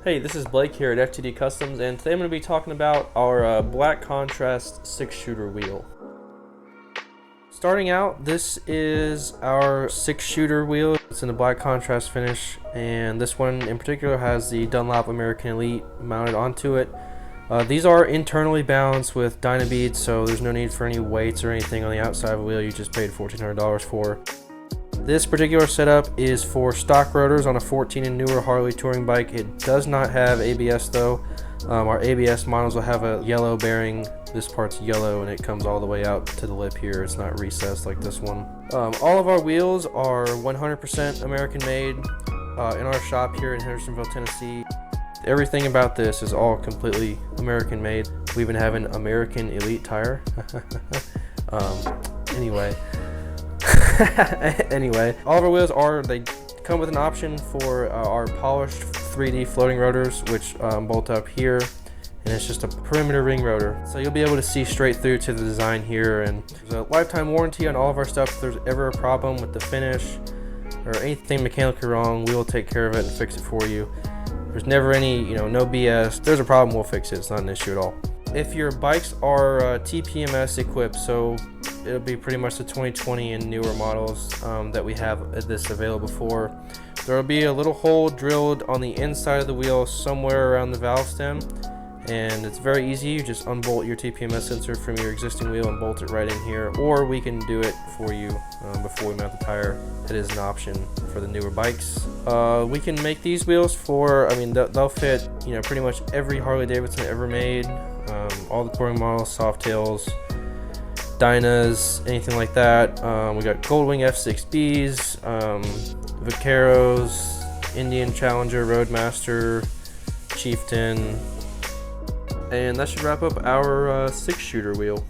Hey, this is Blake here at FTD Customs, and today I'm going to be talking about our black contrast 6-shooter wheel. Starting out, this is our 6-shooter wheel. It's in the black contrast finish, and this one in particular has the Dunlop American Elite mounted onto it. These are internally balanced with Dynabeads, so there's no need for any weights or anything on the outside of the wheel. You just paid $1,400 for. This particular setup is for stock rotors on a 14 and newer Harley touring bike. It does not have ABS though. Our ABS models will have a yellow bearing. This part's yellow and it comes all the way out to the lip here. It's not recessed like this one. All of our wheels are 100% American made in our shop here in Hendersonville, Tennessee. Everything about this is all completely American made. We even have an American Elite tire. Anyway, all of our wheels they come with an option for our polished 3D floating rotors, which bolt up here, and it's just a perimeter ring rotor. So you'll be able to see straight through to the design here, and there's a lifetime warranty on all of our stuff. If there's ever a problem with the finish or anything mechanically wrong, we will take care of it and fix it for you. There's never any, no BS. If there's a problem, we'll fix it. It's not an issue at all. If your bikes are TPMS equipped, so it'll be pretty much the 2020 and newer models that we have this available for. There will be a little hole drilled on the inside of the wheel somewhere around the valve stem, and it's very easy. You just unbolt your TPMS sensor from your existing wheel and bolt it right in here, or we can do it for you before we mount the tire. It is an option for the newer bikes. We can make these wheels for, they'll fit pretty much every Harley Davidson ever made, all the touring models, Softails, Dynas, anything like that. We got Goldwing F6Bs, Vaqueros, Indian Challenger, Roadmaster, Chieftain, and that should wrap up our 6-shooter wheel.